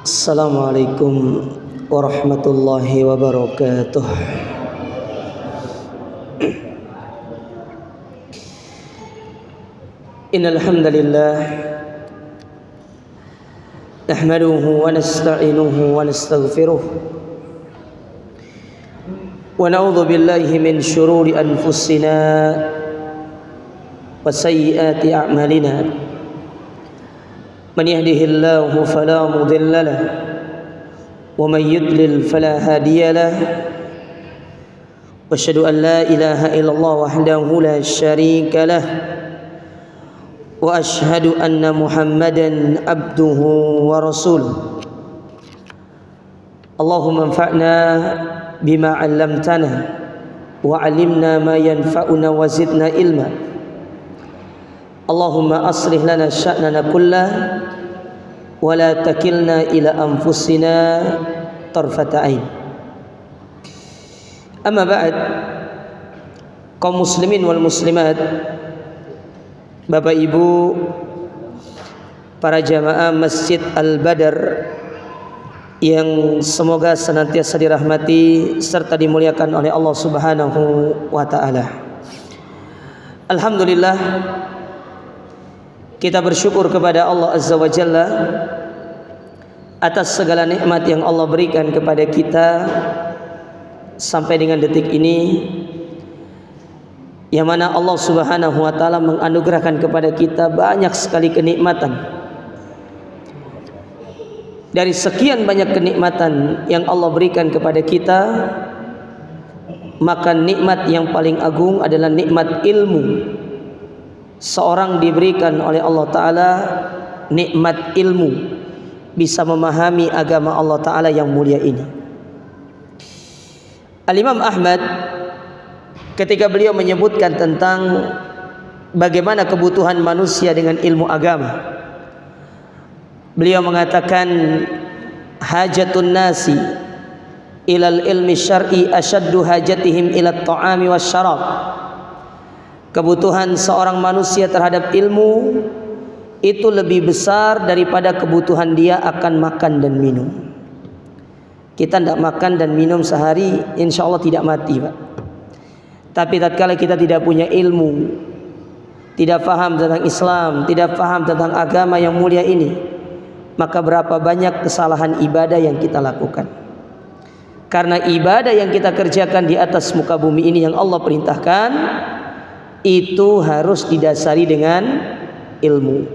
Assalamualaikum warahmatullahi wabarakatuh. Innal hamdalillah nahmaduhu wa nasta'inuhu wa nastaghfiruh wa na'udzu billahi min shururi anfusina wa sayyiati a'malina. من يهده الله فلا مضل له ومن يضلل فلا هادي له واشهد ان لا اله الا الله وحده لا شريك له واشهد ان محمدا عبده ورسوله اللهم انفعنا بما علمتنا وعلمنا ما ينفعنا وزدنا علما Allahumma aslih lana sya'nana kullah wa la takilna ila anfusina tarfata ain. Amma ba'd, kaum muslimin wal muslimat, Bapak Ibu, para jamaah Masjid Al-Badar yang semoga senantiasa dirahmati serta dimuliakan oleh Allah Subhanahu wa taala. Alhamdulillah, kita bersyukur kepada Allah Azza wa Jalla atas segala nikmat yang Allah berikan kepada kita sampai dengan detik ini, yang mana Allah Subhanahu wa taala menganugerahkan kepada kita banyak sekali kenikmatan. Dari sekian banyak kenikmatan yang Allah berikan kepada kita, maka nikmat yang paling agung adalah nikmat ilmu. Seorang diberikan oleh Allah Ta'ala nikmat ilmu, bisa memahami agama Allah Ta'ala yang mulia ini. Al-Imam Ahmad ketika beliau menyebutkan tentang bagaimana kebutuhan manusia dengan ilmu agama, beliau mengatakan hajatun nasi ilal ilmi syar'i asyaddu hajatihim ila ta'ami wasyarab. Kebutuhan seorang manusia terhadap ilmu itu lebih besar daripada kebutuhan dia akan makan dan minum. Kita tidak makan dan minum sehari, insya Allah tidak mati, Pak. Tapi tatkala kita tidak punya ilmu, tidak paham tentang Islam, tidak paham tentang agama yang mulia ini, maka berapa banyak kesalahan ibadah yang kita lakukan. Karena ibadah yang kita kerjakan di atas muka bumi ini yang Allah perintahkan, itu harus didasari dengan ilmu.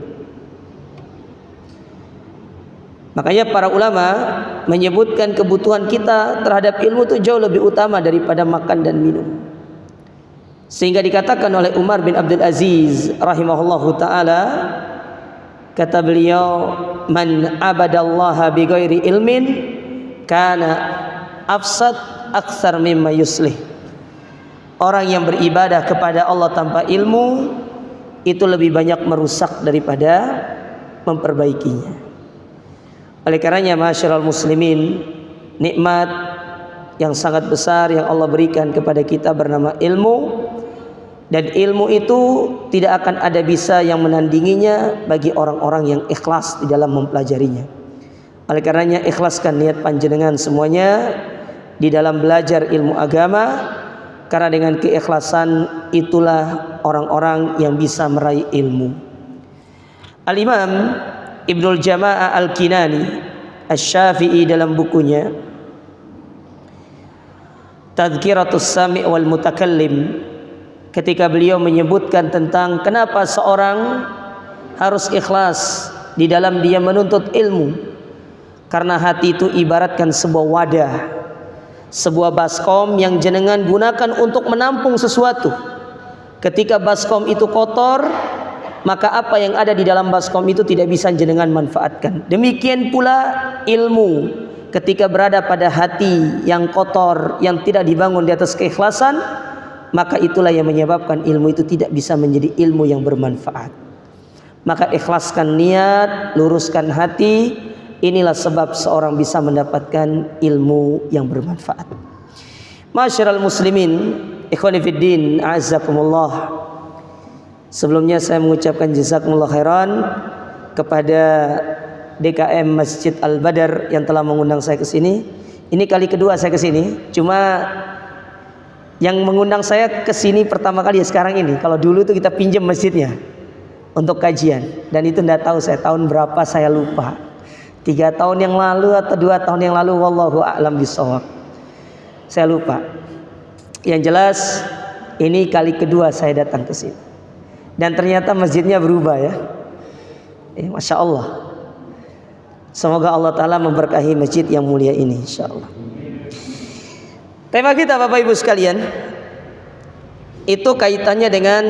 Makanya para ulama menyebutkan kebutuhan kita terhadap ilmu itu jauh lebih utama daripada makan dan minum. Sehingga dikatakan oleh Umar bin Abdul Aziz rahimahullahu ta'ala, kata beliau, man abadallaha bighairi ilmin kana afsad aktsar mimma yuslih. Orang yang beribadah kepada Allah tanpa ilmu itu lebih banyak merusak daripada memperbaikinya. Oleh karenanya, ma'asyiral muslimin, nikmat yang sangat besar yang Allah berikan kepada kita bernama ilmu, dan ilmu itu tidak akan ada bisa yang menandinginya bagi orang-orang yang ikhlas di dalam mempelajarinya. Oleh karenanya, ikhlaskan niat panjenengan semuanya di dalam belajar ilmu agama, karena dengan keikhlasan itulah orang-orang yang bisa meraih ilmu. Al-Imam Ibnul Jama'ah Al-Kinani Asy-Syafi'i dalam bukunya Tadhkiratus Sami' wal Mutakallim, ketika beliau menyebutkan tentang kenapa seorang harus ikhlas di dalam dia menuntut ilmu, karena hati itu ibaratkan sebuah wadah, sebuah baskom yang jenengan gunakan untuk menampung sesuatu. Ketika baskom itu kotor, maka apa yang ada di dalam baskom itu tidak bisa jenengan manfaatkan. Demikian pula ilmu, ketika berada pada hati yang kotor, yang tidak dibangun di atas keikhlasan, maka itulah yang menyebabkan ilmu itu tidak bisa menjadi ilmu yang bermanfaat. Maka ikhlaskan niat, luruskan hati. Inilah sebab seorang bisa mendapatkan ilmu yang bermanfaat. Ma'asyiral muslimin, ikhwani fiddin, a'azzakumullah. Sebelumnya saya mengucapkan jazakumullah khairan kepada DKM Masjid Al-Badar yang telah mengundang saya ke sini. Ini kali kedua saya ke sini. Cuma yang mengundang saya ke sini pertama kali ya sekarang ini. Kalau dulu tuh kita pinjam masjidnya untuk kajian, dan itu enggak tahu saya tahun berapa, saya lupa. 3 tahun yang lalu atau 2 tahun yang lalu, wallahu a'lam bishawab. Saya lupa. Yang jelas ini kali kedua saya datang ke sini. Dan ternyata masjidnya berubah ya. Masya Allah. Semoga Allah Ta'ala memberkahi masjid yang mulia ini, insya Allah. Tema kita Bapak Ibu sekalian, itu kaitannya dengan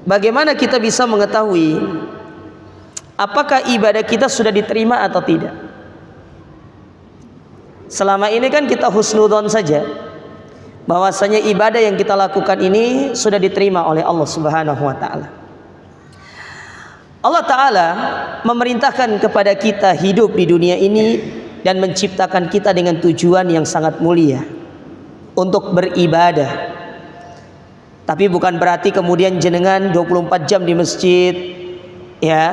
bagaimana kita bisa mengetahui apakah ibadah kita sudah diterima atau tidak. Selama ini kan kita husnudzon saja, bahwasanya ibadah yang kita lakukan ini sudah diterima oleh Allah Subhanahu wa taala. Allah Ta'ala memerintahkan kepada kita hidup di dunia ini dan menciptakan kita dengan tujuan yang sangat mulia, untuk beribadah. Tapi bukan berarti kemudian jenengan 24 jam di masjid ya,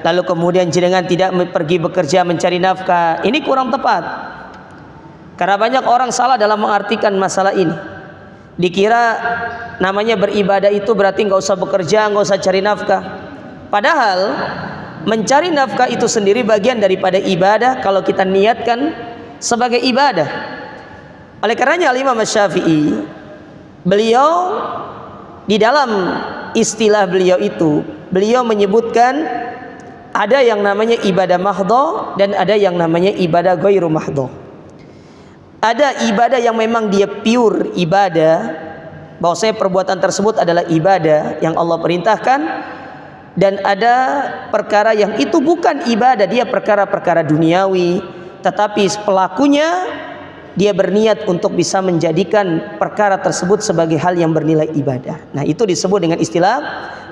lalu kemudian jenengan tidak pergi bekerja mencari nafkah. Ini kurang tepat, karena banyak orang salah dalam mengartikan masalah ini. Dikira namanya beribadah itu berarti nggak usah bekerja, nggak usah cari nafkah. Padahal mencari nafkah itu sendiri bagian daripada ibadah kalau kita niatkan sebagai ibadah. Oleh karenanya Imam Syafi'i, beliau di dalam istilah beliau itu, beliau menyebutkan ada yang namanya ibadah mahdhah dan ada yang namanya ibadah ghairu mahdhah. Ada ibadah yang memang dia pure ibadah, bahwasanya perbuatan tersebut adalah ibadah yang Allah perintahkan. Dan ada perkara yang itu bukan ibadah, dia perkara-perkara duniawi, tetapi pelakunya dia berniat untuk bisa menjadikan perkara tersebut sebagai hal yang bernilai ibadah. Nah, itu disebut dengan istilah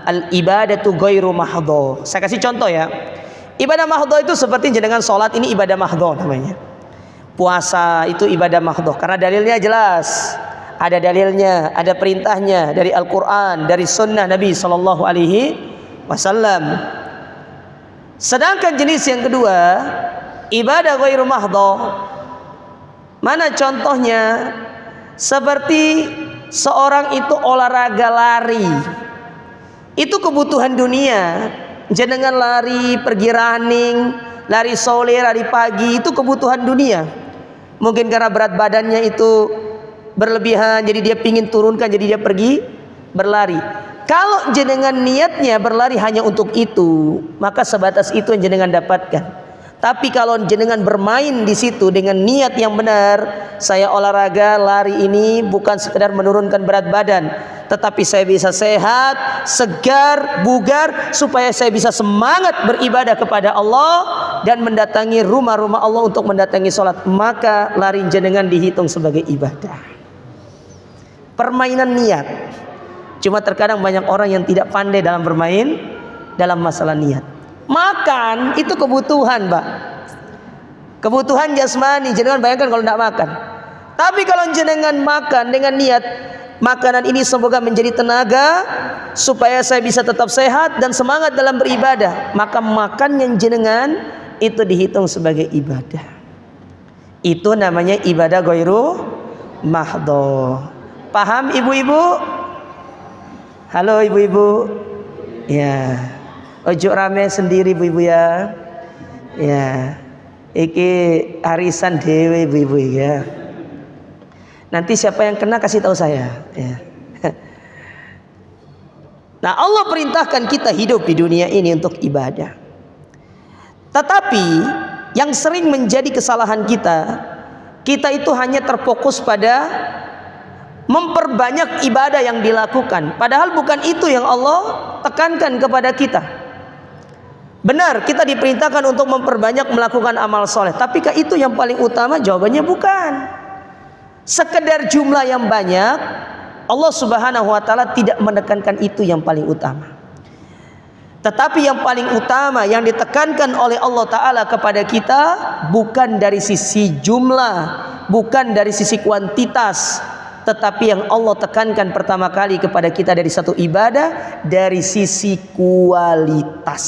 al-ibadatu ghairu mahdhah. Saya kasih contoh ya. Ibadah mahdhah itu seperti jenengan sholat, ini ibadah mahdhah namanya. Puasa itu ibadah mahdhah karena dalilnya jelas. Ada dalilnya, ada perintahnya dari Al-Qur'an, dari sunnah Nabi sallallahu alaihi wasallam. Sedangkan jenis yang kedua, ibadah ghairu mahdhah. Mana contohnya? Seperti seorang itu olahraga lari. Itu kebutuhan dunia. Jenengan lari, pergi running, lari sore, lari pagi, itu kebutuhan dunia. Mungkin karena berat badannya itu berlebihan, jadi dia pingin turunkan, jadi dia pergi berlari. Kalau jenengan niatnya berlari hanya untuk itu, maka sebatas itu yang jenengan dapatkan. Tapi kalau jenengan bermain di situ dengan niat yang benar, saya olahraga lari ini bukan sekedar menurunkan berat badan, tetapi saya bisa sehat, segar, bugar, supaya saya bisa semangat beribadah kepada Allah dan mendatangi rumah-rumah Allah untuk mendatangi sholat, maka lari jenengan dihitung sebagai ibadah. Permainan niat. Cuma terkadang banyak orang yang tidak pandai dalam bermain dalam masalah niat. Makan itu kebutuhan, Pak. Kebutuhan jasmani. Jenengan bayangkan kalau tidak makan. Tapi kalau jenengan makan dengan niat, makanan ini semoga menjadi tenaga supaya saya bisa tetap sehat dan semangat dalam beribadah, maka makan yang jenengan itu dihitung sebagai ibadah. Itu namanya ibadah ghairu mahdhah. Paham ibu-ibu? Halo ibu-ibu. Ya. Ojo rame sendiri ibu-ibu ya. Ya. Iki arisan dewe ibu-ibu ya. Nanti siapa yang kena kasih tahu saya ya. Nah, Allah perintahkan kita hidup di dunia ini untuk ibadah. Tetapi yang sering menjadi kesalahan kita itu hanya terfokus pada memperbanyak ibadah yang dilakukan, padahal bukan itu yang Allah tekankan kepada kita. Benar, kita diperintahkan untuk memperbanyak melakukan amal soleh, tapikah itu yang paling utama? Jawabannya bukan. Sekedar jumlah yang banyak, Allah Subhanahu wa taala tidak menekankan itu yang paling utama. Tetapi yang paling utama yang ditekankan oleh Allah Ta'ala kepada kita bukan dari sisi jumlah, bukan dari sisi kuantitas, tetapi yang Allah tekankan pertama kali kepada kita dari satu ibadah dari sisi kualitas.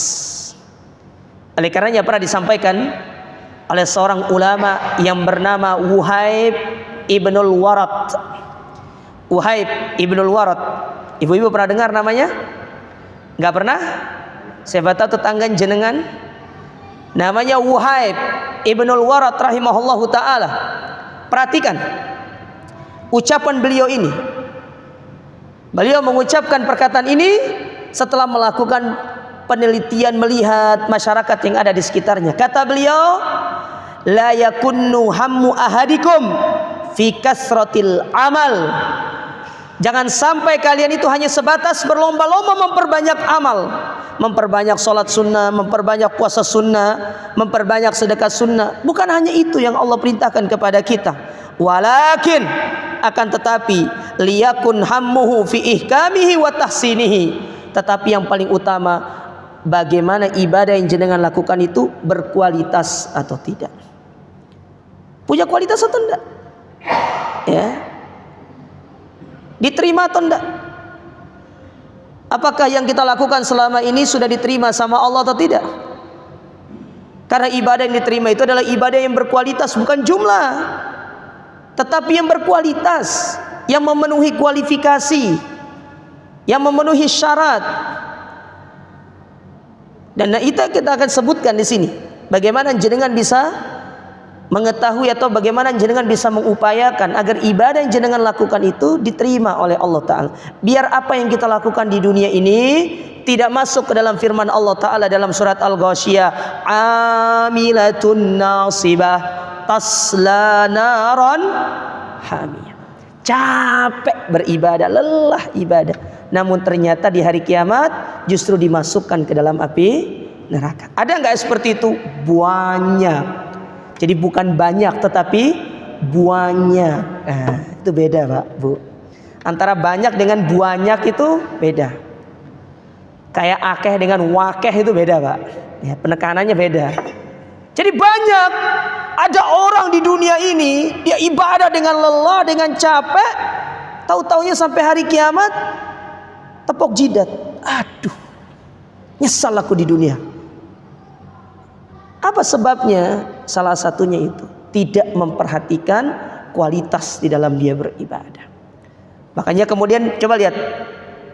Oleh karenanya pernah disampaikan oleh seorang ulama yang bernama Wuhaib Ibnul Warad. Wuhaib Ibnul Warad. Ibu-ibu pernah dengar namanya? Enggak pernah? Siapa tahu tetangga jenengan? Namanya Wuhaib Ibnul Warad rahimahullahu taala. Perhatikan ucapan beliau ini. Beliau mengucapkan perkataan ini setelah melakukan penelitian, melihat masyarakat yang ada di sekitarnya. Kata beliau, la yakunnu hammu ahadikum fi kasratil amal. Jangan sampai kalian itu hanya sebatas berlomba-lomba memperbanyak amal, memperbanyak sholat sunnah, memperbanyak puasa sunnah, memperbanyak sedekah sunnah. Bukan hanya itu yang Allah perintahkan kepada kita. Walakin akan tetapi liyakun hammuhu fi ihkamihi wa tahsinihi. Tetapi yang paling utama, bagaimana ibadah yang jenengan lakukan itu berkualitas atau tidak. Punya kualitas atau tidak? Ya. Diterima atau tidak? Apakah yang kita lakukan selama ini sudah diterima sama Allah atau tidak? Karena ibadah yang diterima itu adalah ibadah yang berkualitas, bukan jumlah, tetapi yang berkualitas, yang memenuhi kualifikasi, yang memenuhi syarat. Dan itu kita akan sebutkan di sini. Bagaimana jenengan bisa mengetahui atau bagaimana jenengan bisa mengupayakan agar ibadah yang jenengan lakukan itu diterima oleh Allah Ta'ala. Biar apa yang kita lakukan di dunia ini tidak masuk ke dalam firman Allah Ta'ala dalam surat Al-Ghasyiyah, amilatun nasibah tasla naran hamiyah. Capek beribadah, lelah ibadah, namun ternyata di hari kiamat justru dimasukkan ke dalam api neraka. Ada nggak seperti itu? Banyak. Jadi bukan banyak tetapi banyak. Itu beda Pak Bu. Antara banyak dengan banyak itu beda. Kayak akeh dengan wakeh itu beda Pak. Ya, penekanannya beda. Jadi banyak. Ada orang di dunia ini dia ibadah dengan lelah, dengan capek, tahu-taunya sampai hari kiamat tepok jidat. Aduh, nyesal aku di dunia. Apa sebabnya? Salah satunya itu tidak memperhatikan kualitas di dalam dia beribadah. Makanya kemudian coba lihat,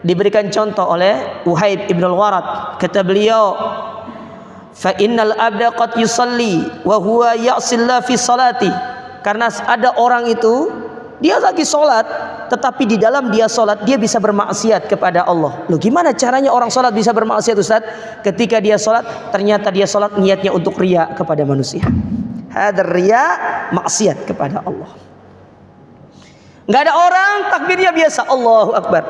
diberikan contoh oleh Wuhaib Ibnul Warad. Kata beliau, fa innal abda qad yusalli wa huwa ya'sillah fi salati. Karena ada orang itu dia lagi sholat, tetapi di dalam dia sholat dia bisa bermaksiat kepada Allah. Loh, gimana caranya orang sholat bisa bermaksiat Ustaz? Ketika dia sholat, ternyata dia sholat niatnya untuk riya kepada manusia. Hadar riya, maksiat kepada Allah. Nggak ada orang takbirnya biasa, Allahu Akbar.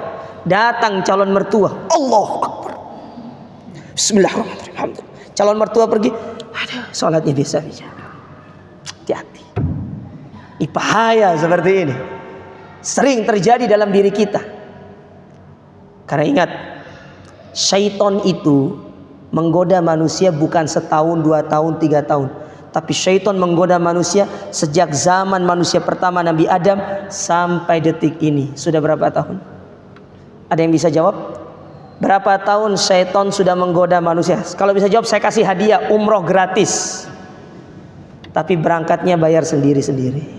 Datang calon mertua, Allahu Akbar, Bismillahirrahmanirrahim. Calon mertua pergi, ada sholatnya biasa-biasa. Hati-hati. Ini bahaya seperti ini. Sering terjadi dalam diri kita. Karena ingat, syaitan itu menggoda manusia bukan setahun, 2 tahun, 3 tahun. Tapi syaitan menggoda manusia sejak zaman manusia pertama Nabi Adam sampai detik ini. Sudah berapa tahun? Ada yang bisa jawab? Berapa tahun syaitan sudah menggoda manusia? Kalau bisa jawab, saya kasih hadiah umroh gratis. Tapi berangkatnya bayar sendiri-sendiri.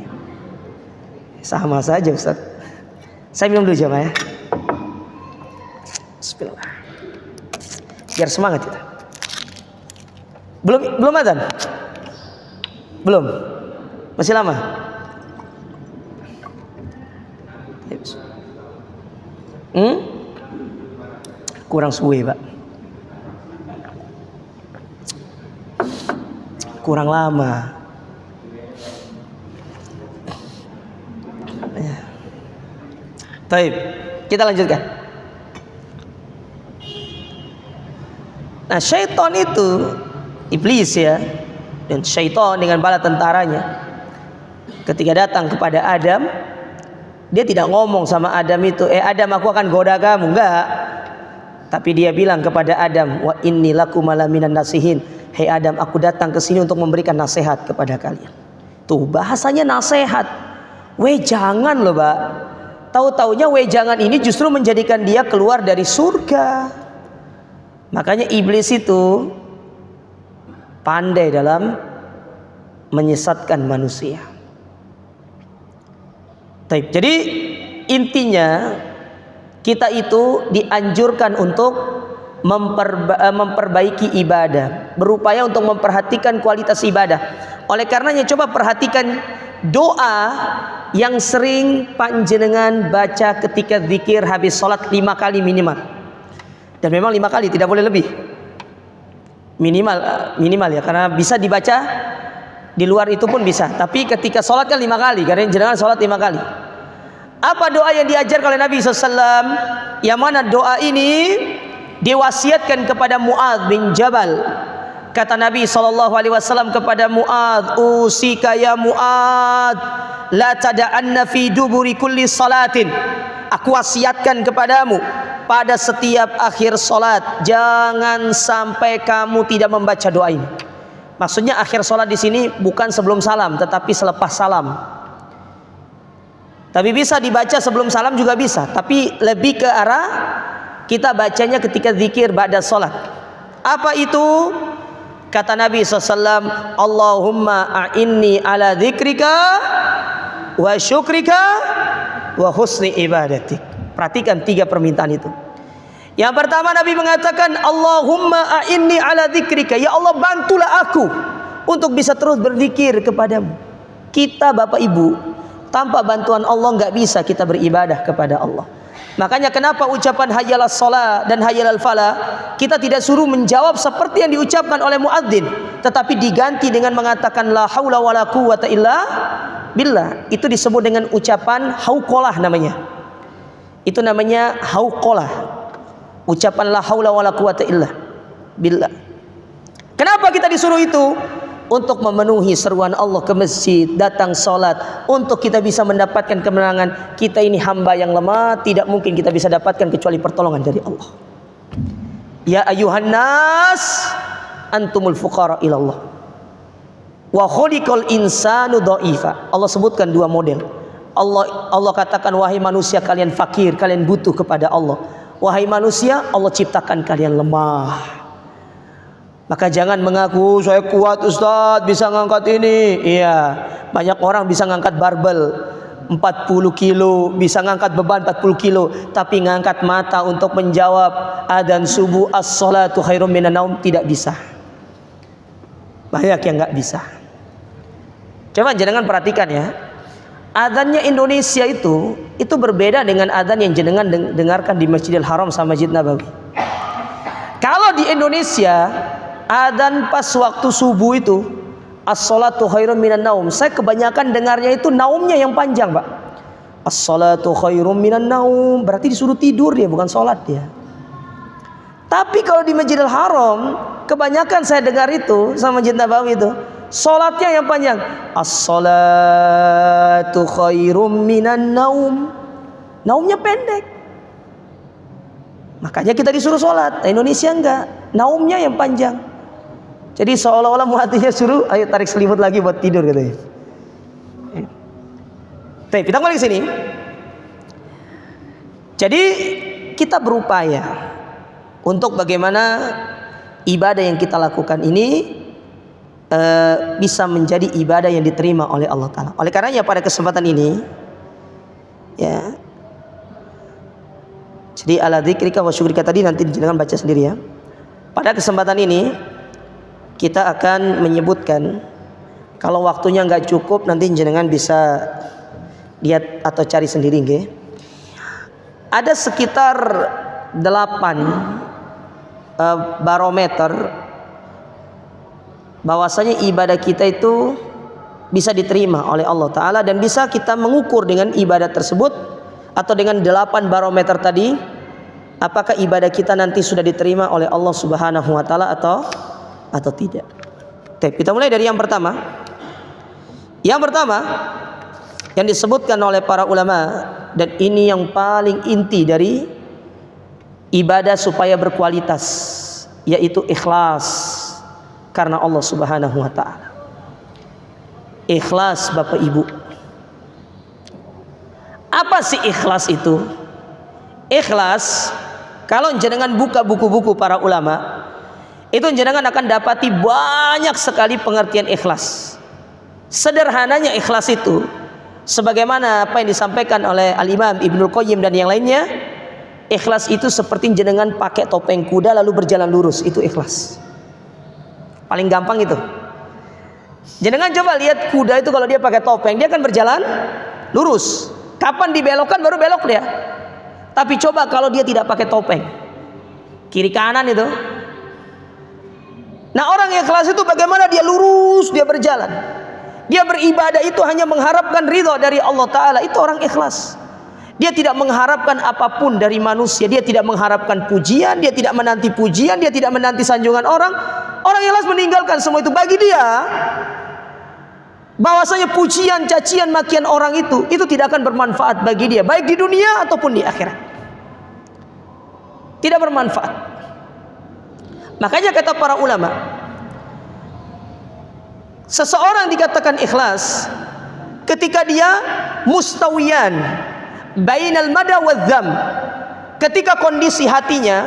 Sama saja Ustaz. Saya minum dulu jamaah ya. Bismillah. Biar semangat kita. Belum adzan? Belum. Masih lama. Kurang suwe Pak. Kurang lama. Baik, kita lanjutkan. Nah, syaitan itu iblis ya, dan syaitan dengan bala tentaranya ketika datang kepada Adam, dia tidak ngomong sama Adam itu, Adam aku akan goda kamu, enggak. Tapi dia bilang kepada Adam, wa inni lakum malaminan nasihin. Hei Adam, aku datang ke sini untuk memberikan nasihat kepada kalian. Tuh bahasanya nasihat. Jangan loh Pak. tahu-taunya wejangan ini justru menjadikan dia keluar dari surga. Makanya iblis itu pandai dalam menyesatkan manusia. Jadi intinya kita itu dianjurkan untuk memperbaiki ibadah, berupaya untuk memperhatikan kualitas ibadah. Oleh karenanya coba perhatikan doa yang sering panjenengan baca ketika zikir habis sholat 5 kali minimal. Dan memang 5 kali, tidak boleh lebih. Minimal ya, karena bisa dibaca di luar itu pun bisa. Tapi ketika sholat kan 5 kali, karena jenengan sholat 5 kali. Apa doa yang diajarkan oleh Nabi SAW? Yang mana doa ini diwasiatkan kepada Mu'adz bin Jabal. Kata Nabi SAW kepada Mu'adz, usika ya Mu'adz, la tada'anna fi duburi kulli salatin. Aku wasiatkan kepadamu, pada setiap akhir salat jangan sampai kamu tidak membaca doa ini. Maksudnya akhir salat di sini bukan sebelum salam, tetapi selepas salam. Tapi bisa dibaca sebelum salam juga bisa, tapi lebih ke arah kita bacanya ketika zikir ba'da salat. Apa itu? Kata Nabi SAW, Allahumma a'inni ala dzikrika wa syukrika wa husni ibadatik. Perhatikan 3 permintaan itu. Yang pertama Nabi mengatakan, Allahumma a'inni ala dzikrika, ya Allah bantulah aku untuk bisa terus berzikir kepadamu. Kita Bapak Ibu, tanpa bantuan Allah nggak bisa kita beribadah kepada Allah. Makanya kenapa ucapan hayyalas shalah dan hayyalal falah kita tidak suruh menjawab seperti yang diucapkan oleh muadzin, tetapi diganti dengan mengatakan la haula wala quwwata illa billah. Itu disebut dengan ucapan hauqalah namanya. Itu namanya hauqalah. Ucapan la haula wala quwwata illa billah. Kenapa kita disuruh itu? Untuk memenuhi seruan Allah ke masjid, datang sholat, untuk kita bisa mendapatkan kemenangan. Kita ini hamba yang lemah, tidak mungkin kita bisa dapatkan kecuali pertolongan dari Allah. Ya ayuhan nas, antumul fuqara ilallah, wa khuliqal insanu dha'ifa. Allah sebutkan 2 model. Allah katakan, wahai manusia kalian fakir, kalian butuh kepada Allah. Wahai manusia, Allah ciptakan kalian lemah. Maka jangan mengaku saya kuat Ustaz, bisa ngangkat ini. Iya, banyak orang bisa ngangkat barbel 40 kilo, bisa ngangkat beban 40 kilo, tapi ngangkat mata untuk menjawab adzan subuh as-salatu khairum minan naum tidak bisa. Banyak yang nggak bisa. Coba jangan perhatikan ya. Adzannya Indonesia itu berbeda dengan adzan yang jenengan dengarkan di Masjidil Haram sama Masjid Nabawi. Kalau di Indonesia adzan pas waktu subuh itu as-salatu khairum minan naum, saya kebanyakan dengarnya itu naumnya yang panjang, Pak. As-salatu khairum minan naum, berarti disuruh tidur dia, bukan salat dia. Tapi kalau di Masjidil Haram kebanyakan saya dengar itu sama Masjid Nabawi itu salatnya yang panjang. As-salatu khairum minan naum, naumnya pendek. Makanya kita disuruh salat. Nah, Indonesia enggak, naumnya yang panjang. Jadi seolah-olah muatinya suruh, ayo tarik selimut lagi buat tidur katanya. Baik, kita kembali ke sini. Jadi kita berupaya untuk bagaimana ibadah yang kita lakukan ini bisa menjadi ibadah yang diterima oleh Allah Ta'ala. Oleh karenanya pada kesempatan ini, ya. Jadi ala dzikrika wa syukrika tadi nanti jangan baca sendiri ya. Pada kesempatan ini kita akan menyebutkan, kalau waktunya nggak cukup nanti jenengan bisa lihat atau cari sendiri nggih. Ada sekitar 8 barometer bahwasanya ibadah kita itu bisa diterima oleh Allah Ta'ala, dan bisa kita mengukur dengan ibadah tersebut atau dengan 8 barometer tadi, apakah ibadah kita nanti sudah diterima oleh Allah Subhanahu wa Ta'ala atau tidak. Kita mulai dari yang pertama. Yang pertama yang disebutkan oleh para ulama, dan ini yang paling inti dari ibadah supaya berkualitas, yaitu ikhlas karena Allah Subhanahu wa Ta'ala. Ikhlas Bapak Ibu. Apa Apa sih ikhlas itu? Ikhlas, kalau jenengan buka buku-buku para ulama, itu jenengan akan dapati banyak sekali pengertian ikhlas. Sederhananya ikhlas itu, sebagaimana apa yang disampaikan oleh Al-Imam Ibnul Qayyim dan yang lainnya, ikhlas itu seperti jenengan pakai topeng kuda lalu berjalan lurus, itu ikhlas. Paling gampang itu. Jenengan coba lihat kuda itu kalau dia pakai topeng, dia akan berjalan lurus. Kapan dibelokkan baru belok dia. Tapi coba kalau dia tidak pakai topeng, kiri kanan itu. Nah, orang yang ikhlas itu bagaimana dia lurus, dia berjalan. Dia beribadah itu hanya mengharapkan ridho dari Allah Ta'ala. Itu orang ikhlas. Dia tidak mengharapkan apapun dari manusia. Dia tidak mengharapkan pujian, dia tidak menanti pujian, dia tidak menanti sanjungan orang. Orang ikhlas meninggalkan semua itu. Bagi dia, bahwasanya pujian, cacian, makian orang itu tidak akan bermanfaat bagi dia, baik di dunia ataupun di akhirat. Tidak bermanfaat. Makanya kata para ulama, seseorang dikatakan ikhlas ketika dia mustawiyan bainal mada wadzam, ketika kondisi hatinya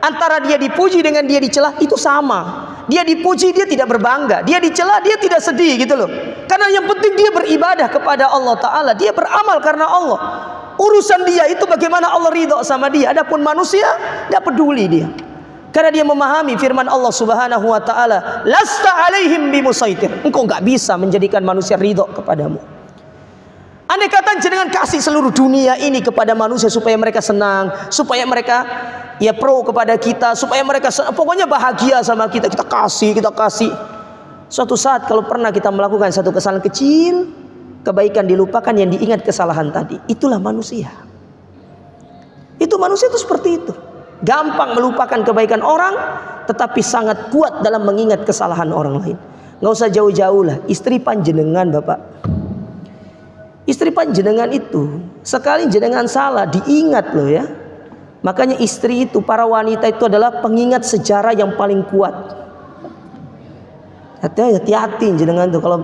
antara dia dipuji dengan dia dicela itu sama. Dia dipuji, dia tidak berbangga. Dia dicela, dia tidak sedih gitu loh. Karena yang penting dia beribadah kepada Allah Ta'ala. Dia beramal karena Allah. Urusan dia itu bagaimana Allah ridho sama dia. Adapun manusia, tidak peduli dia. Karena dia memahami firman Allah Subhanahu wa Ta'ala, lasta alaihim bimusaitir. Engkau enggak bisa menjadikan manusia ridho kepadamu. Andai kata jenengan kasih seluruh dunia ini kepada manusia supaya mereka senang, supaya mereka ya pro kepada kita, supaya mereka pokoknya bahagia sama kita, kita kasih. Suatu saat kalau pernah kita melakukan satu kesalahan kecil, kebaikan dilupakan, yang diingat kesalahan tadi. Itulah manusia. Itu manusia itu seperti itu. Gampang melupakan kebaikan orang, tetapi sangat kuat dalam mengingat kesalahan orang lain. Nggak usah jauh-jauh lah. Istri panjenengan, Bapak. Istri panjenengan itu sekali jenengan salah diingat loh ya. Makanya istri itu, para wanita itu adalah pengingat sejarah yang paling kuat. Hati-hati jenengan tuh kalau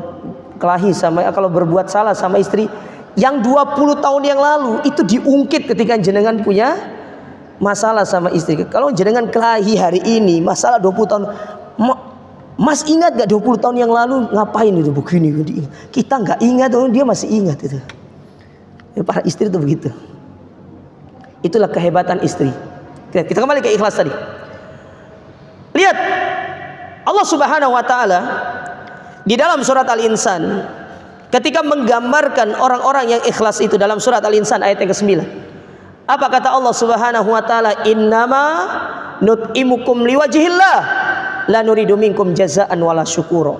kelahi sama, kalau berbuat salah sama istri yang 20 tahun yang lalu itu diungkit ketika jenengan punya masalah sama istri. Kalau jenengan kelahi hari ini masalah 20 tahun, Mas ingat gak 20 tahun yang lalu ngapain itu begini? Kita gak ingat, dia masih ingat itu. Para istri itu begitu. Itulah kehebatan istri. Kita kembali ke ikhlas tadi. Lihat Allah Subhanahu wa Ta'ala di dalam surat Al-Insan ketika menggambarkan orang-orang yang ikhlas itu dalam surat Al-Insan ayat yang ke-9. Apa kata Allah Subhanahu wa Ta'ala? Innama nut'imukum liwajhillah la nuridu minkum jazaan wala syukura.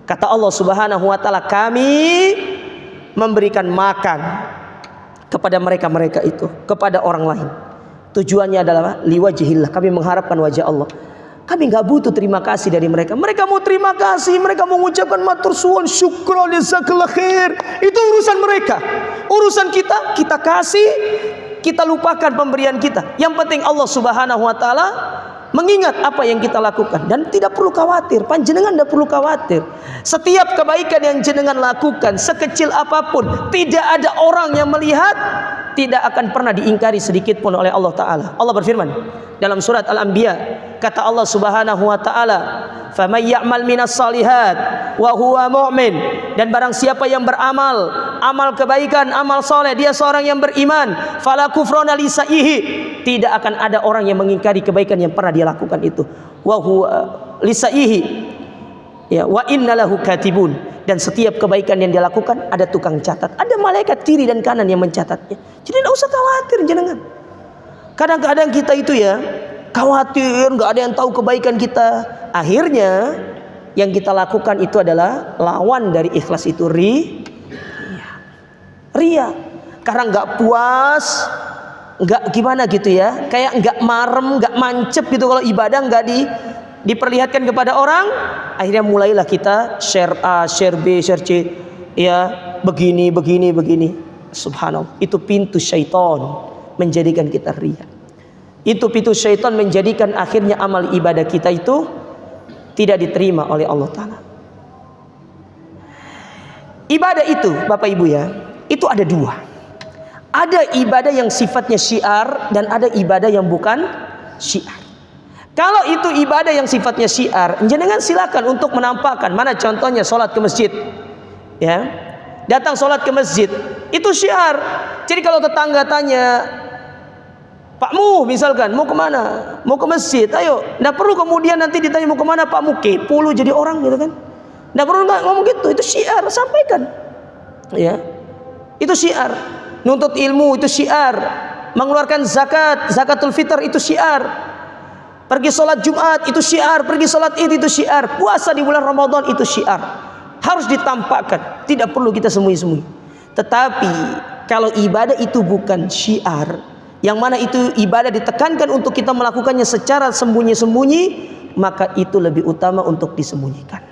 Kata Allah Subhanahu wa Ta'ala, kami memberikan makan kepada mereka itu, kepada orang lain. Tujuannya adalah liwajhillah, kami mengharapkan wajah Allah. Kami nggak butuh terima kasih dari mereka. Mereka mau terima kasih, mereka mau mengucapkan matur suwun, syukron, jazakallah khair. Itu urusan mereka. Urusan kita, kita kasih, kita lupakan pemberian kita. Yang penting Allah Subhanahu wa Ta'ala mengingat apa yang kita lakukan, dan tidak perlu khawatir. Panjenengan tidak perlu khawatir. Setiap kebaikan yang jenengan lakukan, sekecil apapun, tidak ada orang yang melihat, tidak akan pernah diingkari sedikit pun oleh Allah Ta'ala. Allah berfirman dalam surat Al-Anbiya, kata Allah Subhanahu wa Ta'ala, faman ya'mal minas salihat wa huwa mu'min, dan barang siapa yang beramal amal kebaikan, amal soleh, dia seorang yang beriman, fala kufrana lisaihi, tidak akan ada orang yang mengingkari kebaikan yang pernah dia lakukan itu. Wa huwa lisaihi, ya, wa innalahu katibun, dan setiap kebaikan yang dia lakukan ada tukang catat, ada malaikat kiri dan kanan yang mencatatnya. Jadi tidak usah khawatir jenengan. Kadang-kadang kita itu ya khawatir, nggak ada yang tahu kebaikan kita. Akhirnya yang kita lakukan itu adalah lawan dari ikhlas itu, ria. Karena nggak puas, nggak gimana gitu ya, kayak nggak marem, nggak mancep gitu kalau ibadah nggak diperlihatkan kepada orang. Akhirnya mulailah kita share A, share B, share C, ya begini. Subhanallah, itu pintu syaitan menjadikan kita ria. Itu pintu syaitan menjadikan akhirnya amal ibadah kita itu tidak diterima oleh Allah Ta'ala. Ibadah itu Bapak Ibu ya, itu ada dua. Ada ibadah yang sifatnya syiar dan ada ibadah yang bukan syiar. Kalau itu ibadah yang sifatnya syiar, jenengan silakan untuk menampakkan. Mana contohnya sholat ke masjid, ya, datang sholat ke masjid, itu syiar. Jadi kalau tetangga tanya, Pakmu misalkan mau kemana? Mau ke masjid, ayo. Nggak perlu kemudian nanti ditanya mau kemana Pakmu, kepo lu jadi orang gitu kan. Nggak perlu ngomong gitu, itu syiar, sampaikan, ya. Itu syiar. Nuntut ilmu itu syiar. Mengeluarkan zakat, zakatul fitr itu syiar. Pergi sholat Jumat itu syiar, pergi sholat Id itu syiar, puasa di bulan Ramadan itu syiar. Harus ditampakkan, tidak perlu kita sembunyi-sembunyi. Tetapi kalau ibadah itu bukan syiar, yang mana itu ibadah ditekankan untuk kita melakukannya secara sembunyi-sembunyi, maka itu lebih utama untuk disembunyikan.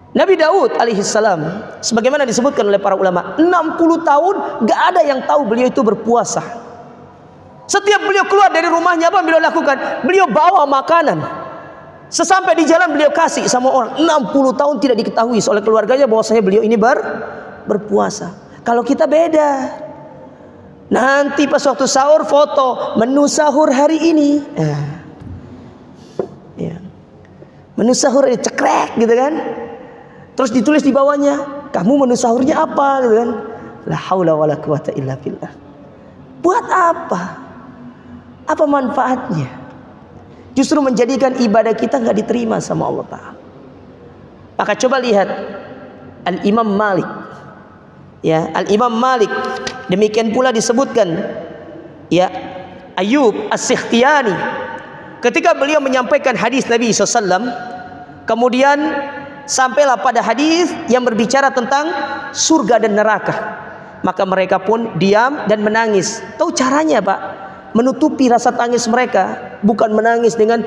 Nabi Daud alaihissalam, sebagaimana disebutkan oleh para ulama, 60 tahun gak ada yang tahu beliau itu berpuasa. Setiap beliau keluar dari rumahnya, apa beliau lakukan? Beliau bawa makanan. Sesampai di jalan beliau kasih sama orang. 60 tahun tidak diketahui oleh keluarganya bahwasanya beliau ini berpuasa. Kalau kita beda. Nanti pas waktu sahur foto menu sahur hari ini. Ya. Menu sahur ini cekrek gitu kan. Terus ditulis di bawahnya, kamu menu sahurnya apa gitu kan. La haula wala quwata illa billah. Buat apa? Apa manfaatnya? Justru menjadikan ibadah kita nggak diterima sama Allah Ta'ala. Maka coba lihat Al-Imam Malik, ya, Al-Imam Malik, demikian pula disebutkan, ya, Ayub As-Sikhtiyani, ketika beliau menyampaikan hadis Nabi SAW, kemudian sampailah pada hadis yang berbicara tentang surga dan neraka, maka mereka pun diam dan menangis. Tahu caranya, Pak? Menutupi rasa tangis mereka, bukan menangis dengan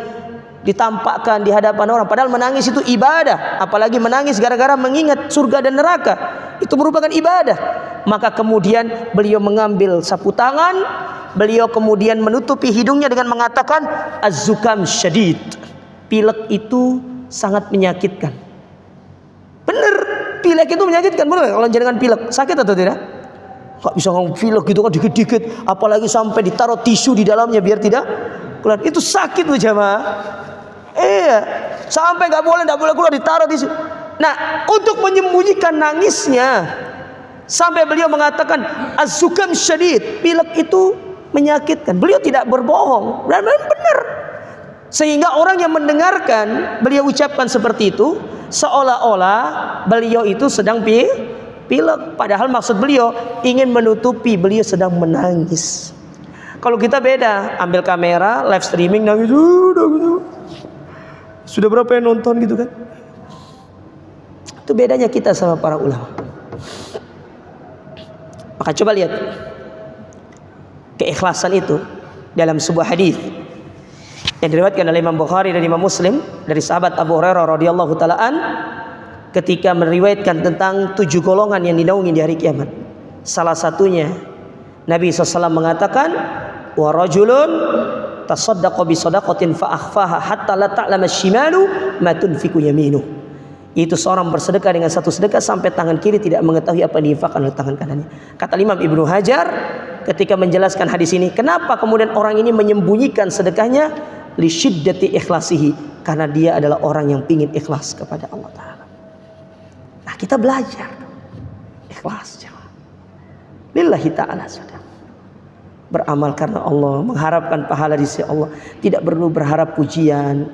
ditampakkan di hadapan orang. Padahal menangis itu ibadah, apalagi menangis gara-gara mengingat surga dan neraka, itu merupakan ibadah. Maka kemudian beliau mengambil sapu tangan, beliau kemudian menutupi hidungnya dengan mengatakan az-zukam syadid, pilek itu sangat menyakitkan. Benar, pilek itu menyakitkan. Benar, kalau jangan pilek sakit atau tidak? Gak bisa ngomong pilek gitu kan dikit-dikit, apalagi sampai ditaruh tisu di dalamnya biar tidak keluar. Itu sakit loh jamaah. Iya, sampai nggak boleh keluar, ditaruh tisu. Nah, untuk menyembunyikan nangisnya, sampai beliau mengatakan az-zukam syadid, pilek itu menyakitkan. Beliau tidak berbohong, benar. Sehingga orang yang mendengarkan beliau ucapkan seperti itu, seolah-olah beliau itu sedang pilek. Padahal maksud beliau ingin menutupi beliau sedang menangis. Kalau kita beda, ambil kamera, live streaming, nangis, sudah berapa yang nonton gitu kan? Itu bedanya kita sama para ulama. Maka coba lihat keikhlasan itu dalam sebuah hadis yang diriwayatkan oleh Imam Bukhari dan Imam Muslim dari sahabat Abu Hurairah radhiyallahu taala an, ketika meriwayatkan tentang 7 golongan yang dinaungi di hari kiamat. Salah satunya Nabi SAW mengatakan, wa rajulun tasaddaqa bi shadaqatin fa akhfaha hatta la ta'lama shimalu ma tunfiqu yaminuh. Itu seorang bersedekah dengan satu sedekah sampai tangan kiri tidak mengetahui apa yang diinfakkan oleh tangan kanannya. Kata Imam Ibnu Hajar ketika menjelaskan hadis ini, kenapa kemudian orang ini menyembunyikan sedekahnya? Li syiddati ikhlasihi, karena dia adalah orang yang ingin ikhlas kepada Allah Ta'ala. Nah, kita belajar ikhlas, lillahi ta'ala, saudara. Beramal karena Allah, mengharapkan pahala di sisi Allah, tidak perlu berharap pujian.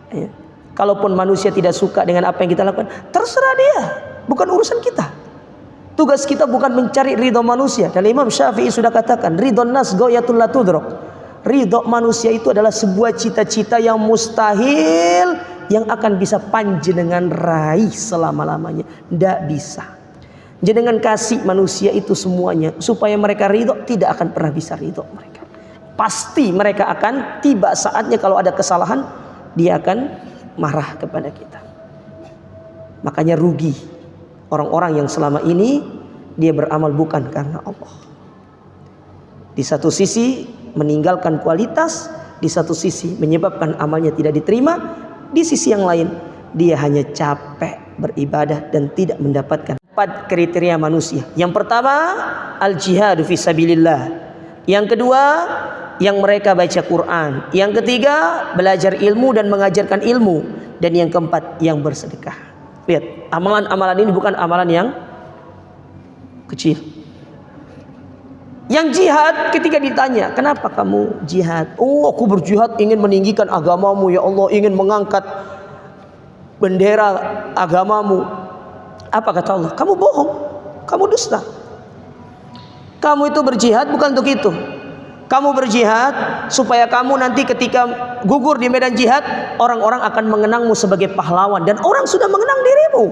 Ya. Kalaupun manusia tidak suka dengan apa yang kita lakukan, terserah dia, bukan urusan kita. Tugas kita bukan mencari ridho manusia. Dan Imam Syafi'i sudah katakan, ridhon nas ghayatul la tudrak. Ridho manusia itu adalah sebuah cita-cita yang mustahil, yang akan bisa panjenengan raih selama-lamanya. Tidak bisa. Jenengan kasih manusia itu semuanya supaya mereka ridho, tidak akan pernah bisa ridho mereka. Pasti mereka akan tiba saatnya kalau ada kesalahan, dia akan marah kepada kita. Makanya rugi orang-orang yang selama ini dia beramal bukan karena Allah. Di satu sisi meninggalkan kualitas, di satu sisi menyebabkan amalnya tidak diterima, di sisi yang lain dia hanya capek beribadah dan tidak mendapatkan 4 kriteria manusia. Yang pertama, al-jihadu fi sabilillah. Yang kedua, yang mereka baca Quran. Yang ketiga, belajar ilmu dan mengajarkan ilmu. Dan yang keempat, yang bersedekah. Lihat, amalan-amalan ini bukan amalan yang kecil. Yang jihad, ketika ditanya, kenapa kamu jihad? Oh, aku berjihad ingin meninggikan agamamu ya Allah, ingin mengangkat bendera agamamu. Apa kata Allah? Kamu bohong, kamu dusta. Kamu itu berjihad bukan untuk itu. Kamu berjihad supaya kamu nanti ketika gugur di medan jihad, orang-orang akan mengenangmu sebagai pahlawan. Dan orang sudah mengenang dirimu.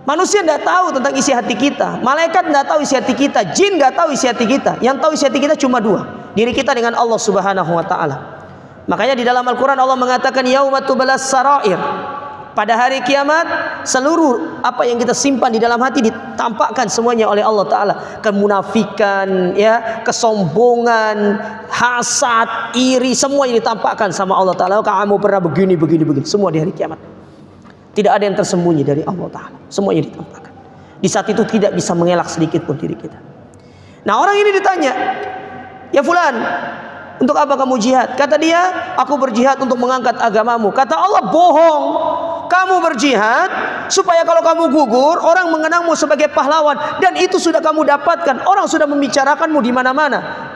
Manusia tidak tahu tentang isi hati kita. Malaikat tidak tahu isi hati kita. Jin tidak tahu isi hati kita. Yang tahu isi hati kita cuma 2. Diri kita dengan Allah subhanahu wa ta'ala. Makanya di dalam Al-Quran Allah mengatakan, Yauma tubalas sarair. Pada hari kiamat, seluruh apa yang kita simpan di dalam hati ditampakkan semuanya oleh Allah Ta'ala. Kemunafikan, ya, kesombongan, hasad, iri, semua yang ditampakkan sama Allah Ta'ala. Kamu pernah begini. Semua di hari kiamat. Tidak ada yang tersembunyi dari Allah Ta'ala. Semuanya ditampakkan. Di saat itu tidak bisa mengelak sedikit pun diri kita. Nah, orang ini ditanya, ya fulan, untuk apa kamu jihad? Kata dia, aku berjihad untuk mengangkat agamamu. Kata Allah, bohong. Kamu berjihad supaya kalau kamu gugur, orang mengenangmu sebagai pahlawan. Dan itu sudah kamu dapatkan. Orang sudah membicarakanmu di mana-mana.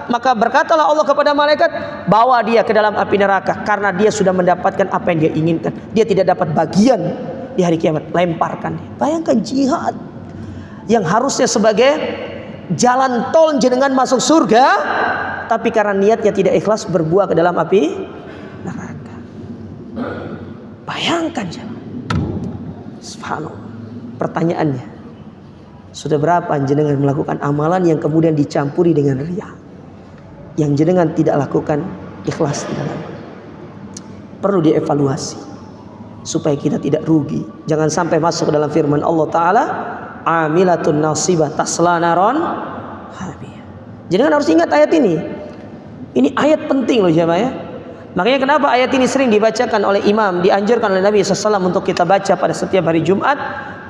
Maka berkatalah Allah kepada malaikat, bawa dia ke dalam api neraka. Karena dia sudah mendapatkan apa yang dia inginkan. Dia tidak dapat bagian di hari kiamat. Lemparkan dia. Bayangkan jihad yang harusnya sebagai jalan tol jenengan masuk surga, tapi karena niatnya tidak ikhlas berbuah ke dalam api neraka. Bayangkan jangan. Subhanallah. Pertanyaannya, sudah berapa jenengan melakukan amalan yang kemudian dicampuri dengan riya, yang jenengan tidak lakukan ikhlas di dalam? Perlu dievaluasi supaya kita tidak rugi. Jangan sampai masuk ke dalam firman Allah Ta'ala, amilatun nasibah tasla naron hamiyah. Jenengan harus ingat ayat ini. Ini ayat penting loh jemaah ya. Makanya kenapa ayat ini sering dibacakan oleh imam, dianjurkan oleh Nabi SAW untuk kita baca pada setiap hari Jumat,